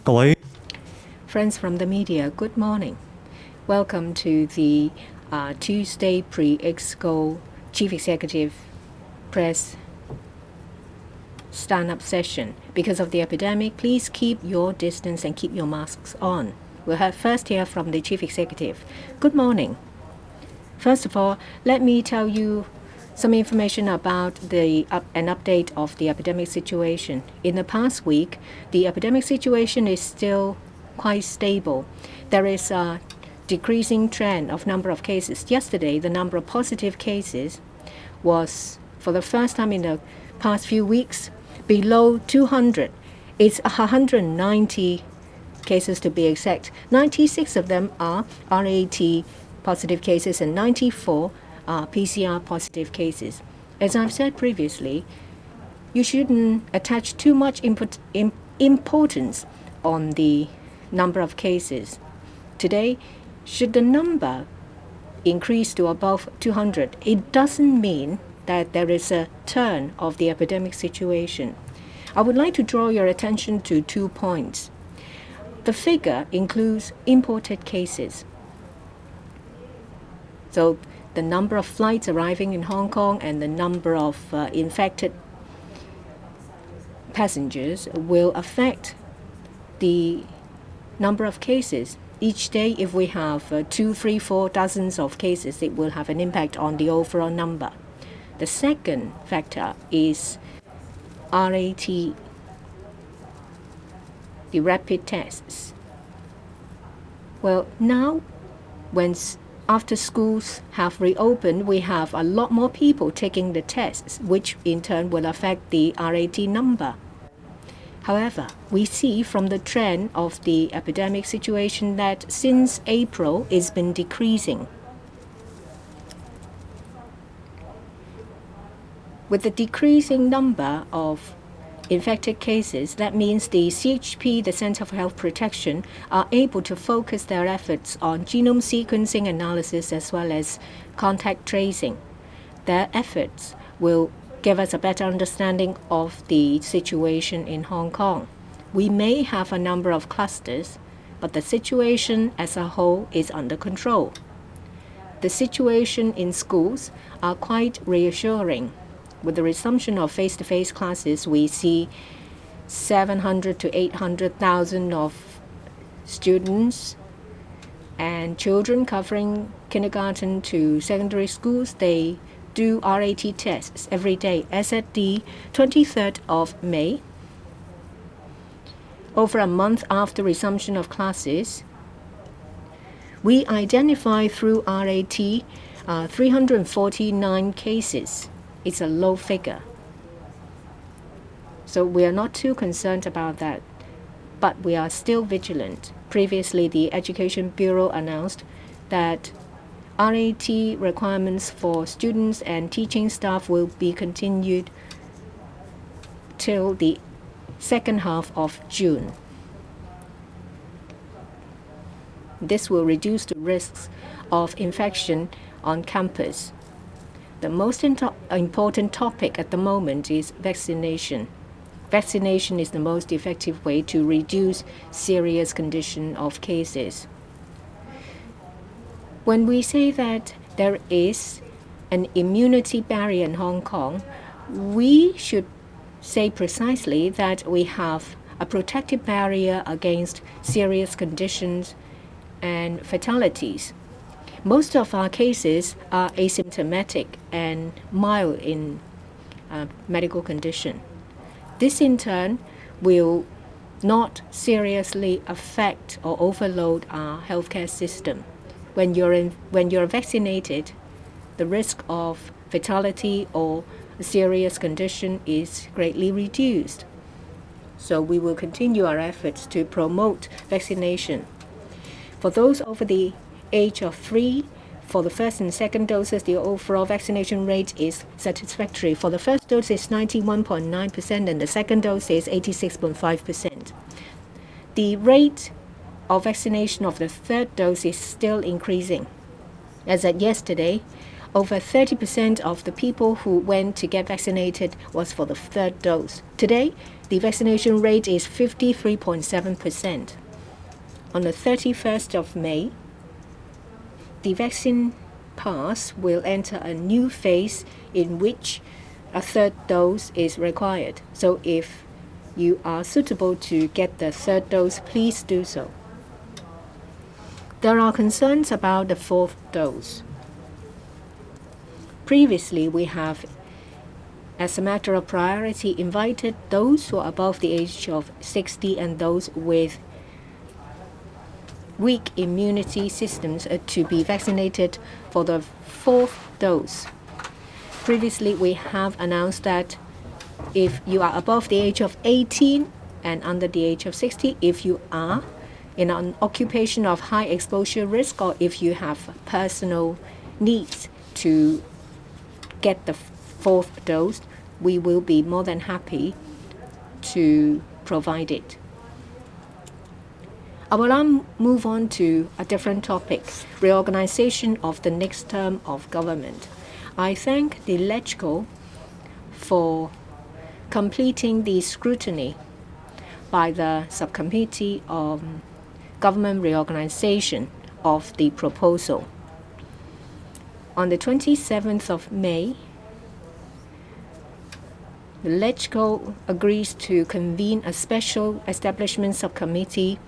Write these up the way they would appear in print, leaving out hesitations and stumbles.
各位 Friends from the media, good morning. Welcome to the Tuesday pre-EXCO Chief Executive Press stand-up session. Because of the epidemic, please keep your distance and keep your masks on. We'll first hear from the Chief Executive. Good morning. First of all, let me tell you some information about an update of the epidemic situation. In the past week, the epidemic situation is still quite stable. There is a decreasing trend of number of cases. Yesterday, the number of positive cases was, for the first time in the past few weeks, below 200. It's 190 cases to be exact. 96 of them are RAT positive cases and 94 are PCR positive cases. As I've said previously, you shouldn't attach too much importance on the number of cases. Today, should the number increase to above 200, it doesn't mean that there is a turn of the epidemic situation. I would like to draw your attention to 2 points. The figure includes imported cases. So the number of flights arriving in Hong Kong and the number of infected passengers will affect the number of cases. Each day, if we have 2, 3, 4 dozens of cases, it will have an impact on the overall number. The second factor is RAT, the rapid tests. Well, now, after schools have reopened, we have a lot more people taking the tests, which in turn will affect the RAT number. However, we see from the trend of the epidemic situation that since April, it's been decreasing. With the decreasing number of infected cases, that means the CHP, the Center for Health Protection, are able to focus their efforts on genome sequencing analysis as well as contact tracing. Their efforts will give us a better understanding of the situation in Hong Kong. We may have a number of clusters, but the situation as a whole is under control. The situation in schools are quite reassuring. With the resumption of face-to-face classes, we see 700 to 800,000 of students and children covering kindergarten to secondary schools. They do RAT tests every day. As at the 23rd of May, over a month after resumption of classes, we identify through RAT 349 cases. It's a low figure. So we are not too concerned about that, but we are still vigilant. Previously, the Education Bureau announced that RAT requirements for students and teaching staff will be continued till the second half of June. This will reduce the risks of infection on campus. The most important topic at the moment is vaccination. Vaccination is the most effective way to reduce serious condition of cases. When we say that there is an immunity barrier in Hong Kong, we should say precisely that we have a protective barrier against serious conditions and fatalities. Most of our cases are asymptomatic and mild in medical condition. This in turn will not seriously affect or overload our healthcare system. When you're vaccinated, the risk of fatality or a serious condition is greatly reduced. So we will continue our efforts to promote vaccination. For those over the age of 3, for the first and second doses, the overall vaccination rate is satisfactory. For the first dose, it's 91.9%, and the second dose is 86.5%. The rate of vaccination of the third dose is still increasing. As at yesterday, over 30% of the people who went to get vaccinated was for the third dose. Today, the vaccination rate is 53.7%. On the 31st of May, the vaccine pass will enter a new phase in which a third dose is required. So if you are suitable to get the third dose, please do so. There are concerns about the fourth dose. Previously, we have, as a matter of priority, invited those who are above the age of 60 and those with weak immunity systems to be vaccinated for the fourth dose. Previously, we have announced that if you are above the age of 18 and under the age of 60, if you are in an occupation of high exposure risk, or if you have personal needs to get the fourth dose, we will be more than happy to provide it. I will now move on to a different topic, reorganization of the next term of government. I thank the LegCo for completing the scrutiny by the Subcommittee on Government Reorganization of the proposal. On the 27th of May, the LegCo agrees to convene a special establishment subcommittee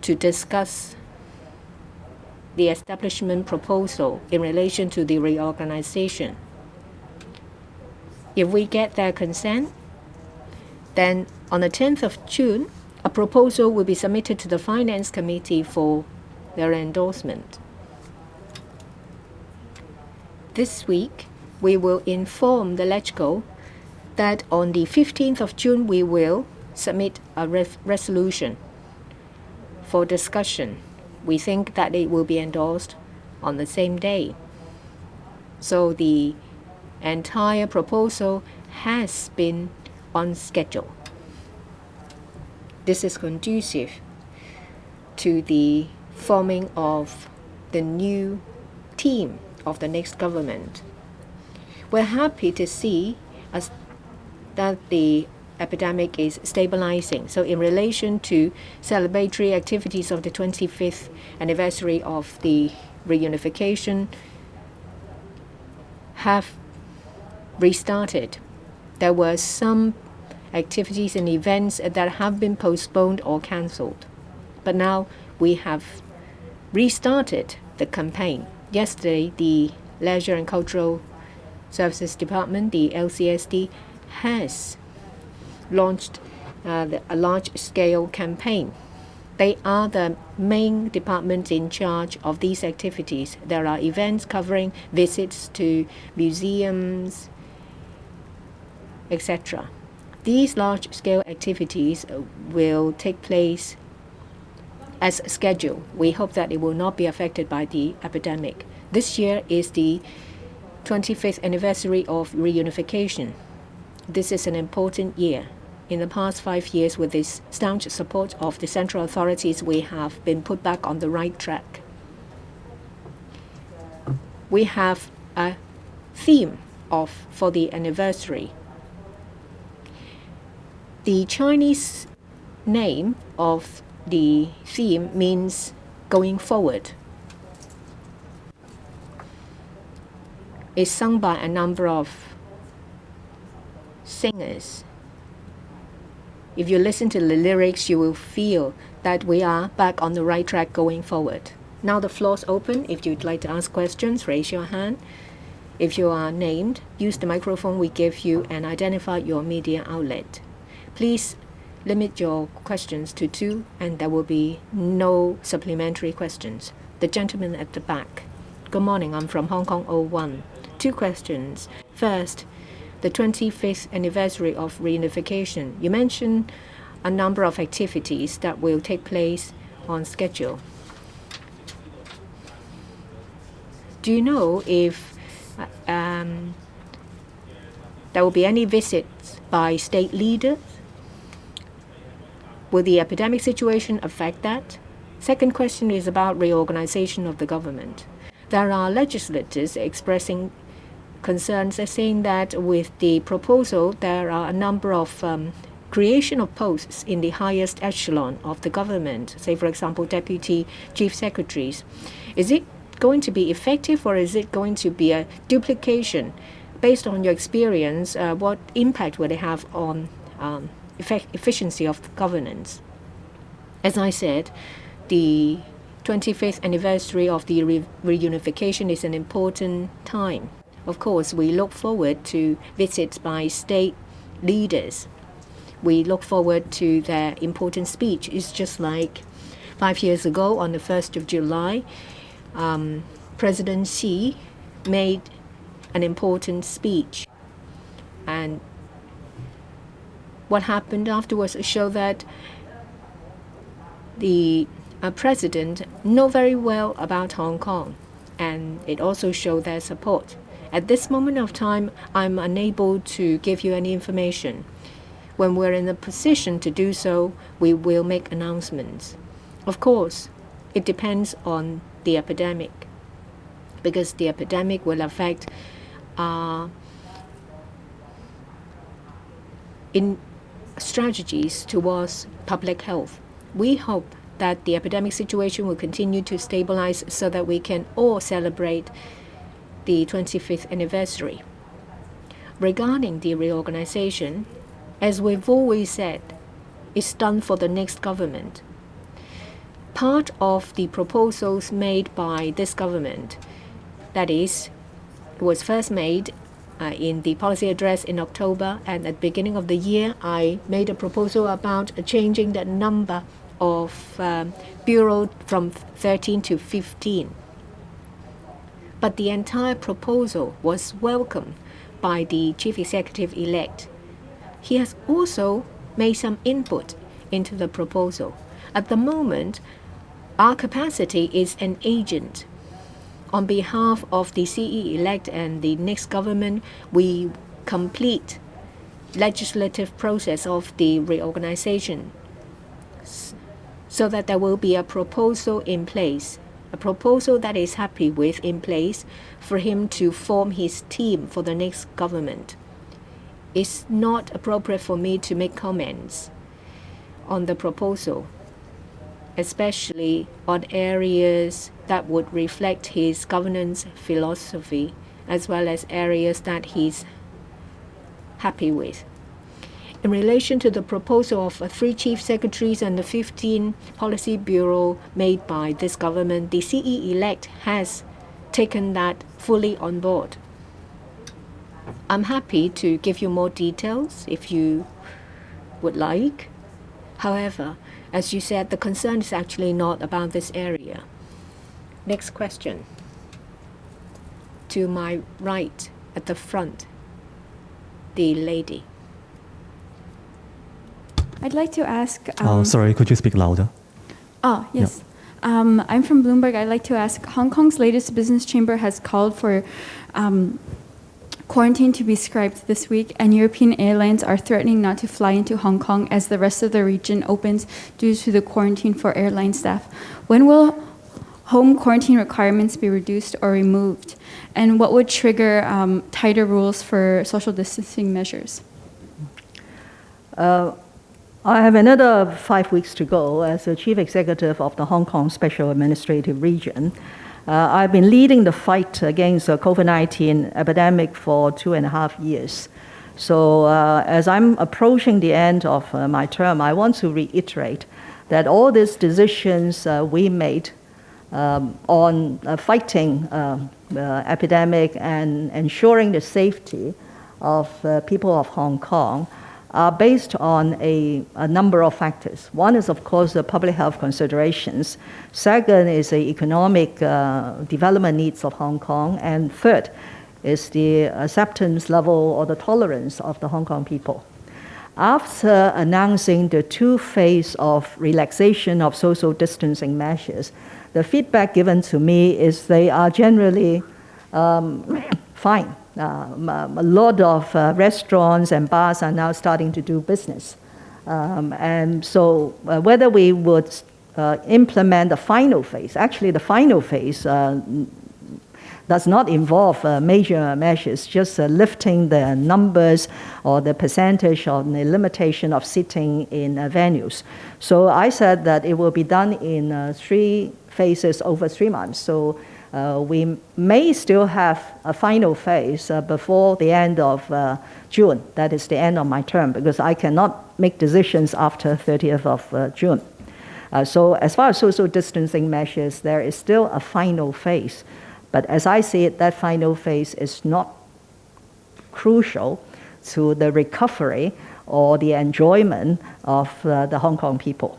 to discuss the establishment proposal in relation to the reorganization. If we get their consent, then on the 10th of June, a proposal will be submitted to the Finance Committee for their endorsement. This week, we will inform the LegCo that on the 15th of June, we will submit a resolution for discussion. We think that it will be endorsed on the same day. So the entire proposal has been on schedule. This is conducive to the forming of the new team of the next government. We're happy to see that the epidemic is stabilizing. So in relation to celebratory activities of the 25th anniversary of the reunification have restarted. There were some activities and events that have been postponed or cancelled. But now we have restarted the campaign. Yesterday, the Leisure and Cultural Services Department, the LCSD, has launched a large-scale campaign. They are the main department in charge of these activities. There are events covering visits to museums, etc. These large-scale activities will take place as scheduled. We hope that it will not be affected by the epidemic. This year is the 25th anniversary of reunification. This is an important year. In the past 5 years, with the staunch support of the central authorities, we have been put back on the right track. We have a theme for the anniversary. The Chinese name of the theme means going forward. It's sung by a number of singers. If you listen to the lyrics, you will feel that we are back on the right track going forward. Now the floor's open. If you'd like to ask questions, raise your hand. If you are named, use the microphone we give you and identify your media outlet. Please limit your questions to 2, and there will be no supplementary questions. The gentleman at the back. Good morning, I'm from Hong Kong 01. 2 questions. First, the 25th anniversary of reunification. You mentioned a number of activities that will take place on schedule. Do you know if there will be any visits by state leaders? Will the epidemic situation affect that? Second question is about reorganization of the government. there are legislators expressing concerns, saying that with the proposal, there are a number of creation of posts in the highest echelon of the government, say, for example, deputy chief secretaries. Is it going to be effective, or is it going to be a duplication? Based on your experience, what impact will it have on efficiency of governance? As I said, the 25th anniversary of the reunification is an important time. Of course, we look forward to visits by state leaders. We look forward to their important speech. It's just like 5 years ago on the 1st of July, President Xi made an important speech. And what happened afterwards showed that the president know very well about Hong Kong, and it also showed their support. At this moment of time, I'm unable to give you any information. When we're in a position to do so, we will make announcements. Of course, it depends on the epidemic, because the epidemic will affect in strategies towards public health. We hope that the epidemic situation will continue to stabilize so that we can all celebrate the 25th anniversary. Regarding the reorganization, as we've always said, it's done for the next government. Part of the proposals made by this government, that is, it was first made in the policy address in October, and at the beginning of the year, I made a proposal about changing the number of bureau from 13 to 15. But the entire proposal was welcomed by the chief executive-elect. He has also made some input into the proposal. At the moment, our capacity is an agent. On behalf of the CE-elect and the next government, we complete legislative process of the reorganization so that there will be a proposal in place, a proposal that is happy with in place for him to form his team for the next government. It's not appropriate for me to make comments on the proposal, especially on areas that would reflect his governance philosophy, as well as areas that he's happy with. In relation to the proposal of 3 chief secretaries and the 15 policy bureau made by this government, the CE-elect has taken that fully on board. I'm happy to give you more details if you would like. However, as you said, the concern is actually not about this area. Next question. To my right, at the front, the lady. I'd like to ask... sorry, could you speak louder? Oh, yes. Yeah. I'm from Bloomberg. I'd like to ask, Hong Kong's latest business chamber has called for quarantine to be scrapped this week, and European airlines are threatening not to fly into Hong Kong as the rest of the region opens due to the quarantine for airline staff. When will home quarantine requirements be reduced or removed? And what would trigger tighter rules for social distancing measures? I have another 5 weeks to go as the Chief Executive of the Hong Kong Special Administrative Region. I've been leading the fight against the COVID-19 epidemic for 2.5 years. So as I'm approaching the end of my term, I want to reiterate that all these decisions we made on fighting the epidemic and ensuring the safety of people of Hong Kong are based on a number of factors. One is, of course, the public health considerations. Second is the economic development needs of Hong Kong. And third is the acceptance level or the tolerance of the Hong Kong people. After announcing the 2 phases of relaxation of social distancing measures, the feedback given to me is they are generally fine. A lot of restaurants and bars are now starting to do business. And so whether we would implement the final phase, actually the final phase does not involve major measures, just lifting the numbers or the percentage or the limitation of sitting in venues. So I said that it will be done in 3 phases over 3 months. So we may still have a final phase before the end of June. That is the end of my term, because I cannot make decisions after 30th of June. So as far as social distancing measures, there is still a final phase. But as I see it, that final phase is not crucial to the recovery or the enjoyment of the Hong Kong people.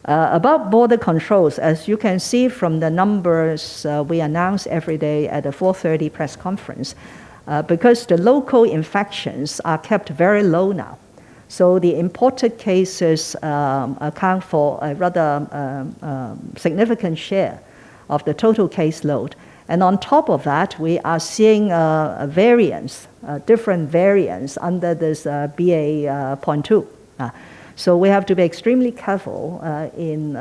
About border controls, as you can see from the numbers we announce every day at the 4:30 press conference, because the local infections are kept very low now. So the imported cases account for a rather significant share of the total caseload. And on top of that, we are seeing variants, different variants under this BA.2. So we have to be extremely careful in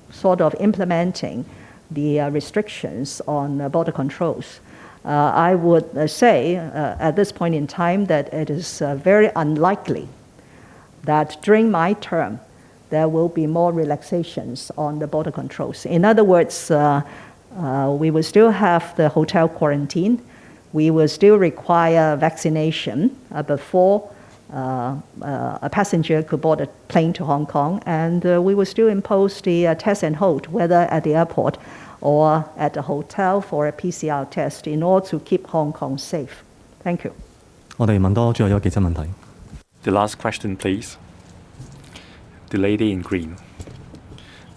sort of implementing the restrictions on border controls. I would say at this point in time that it is very unlikely that during my term there will be more relaxations on the border controls. In other words, we will still have the hotel quarantine. We will still require vaccination before a passenger could board a plane to Hong Kong, and we will still impose the test and hold, whether at the airport or at the hotel for a PCR test, in order to keep Hong Kong safe. Thank you. 我哋問多最後一個記者問題。The last question, please. The lady in green.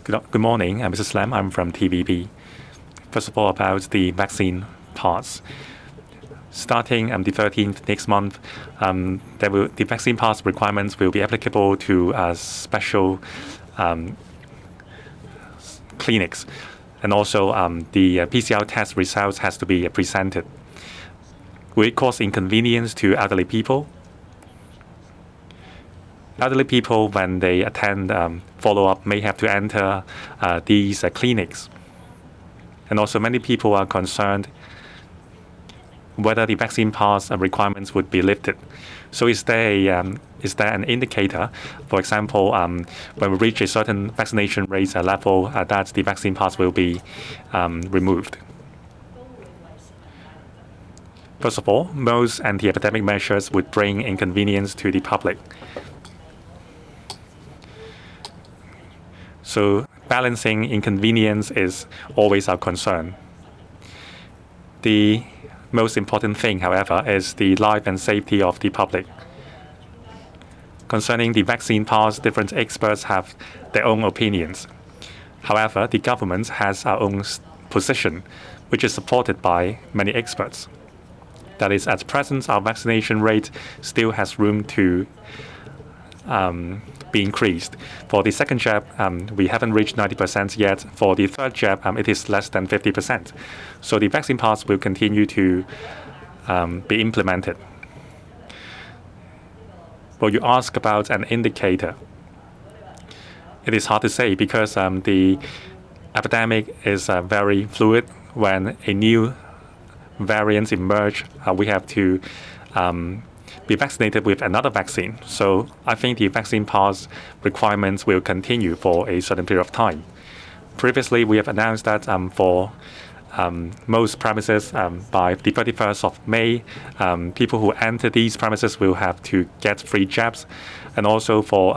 Good morning, I'm Mrs. Lam. I'm from TVB. First of all, about the vaccine pass. Starting the 13th next month, the vaccine pass requirements will be applicable to special clinics. And also, the PCR test results has to be presented. Will it cause inconvenience to elderly people? Elderly people, when they attend follow-up, may have to enter these clinics. And also, many people are concerned whether the vaccine pass requirements would be lifted. So is there an indicator, for example, when we reach a certain vaccination rate level, that the vaccine pass will be removed? First of all, most anti-epidemic measures would bring inconvenience to the public. So balancing inconvenience is always our concern. The most important thing, however, is the life and safety of the public. Concerning the vaccine pass, different experts have their own opinions. However, the government has our own position, which is supported by many experts. That is, at present, our vaccination rate still has room to be increased. For the second jab, we haven't reached 90% yet. For the third jab, it is less than 50%. So the vaccine pass will continue to be implemented. Well, you ask about an indicator. It is hard to say because the epidemic is very fluid. When a new variant emerge, we have to be vaccinated with another vaccine. So I think the vaccine pass requirements will continue for a certain period of time. Previously, we have announced that for most premises by the 31st of May, people who enter these premises will have to get free jabs. And also for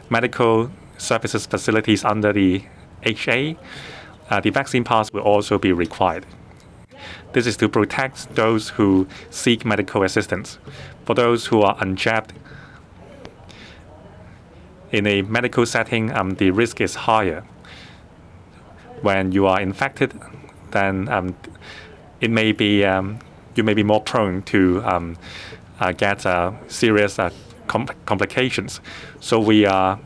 medical services facilities under the HA, the vaccine pass will also be required. This is to protect those who seek medical assistance. For those who are unjabbed, in a medical setting, the risk is higher. When you are infected, then it may be you may be more prone to get serious complications. So we are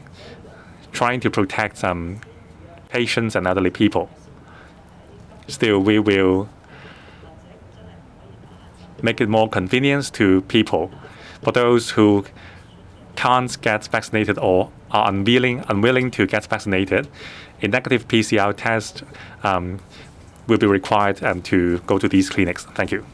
trying to protect patients and elderly people. Still, we will make it more convenient to people. For those who can't get vaccinated or are unwilling to get vaccinated, a negative PCR test will be required to go to these clinics. Thank you.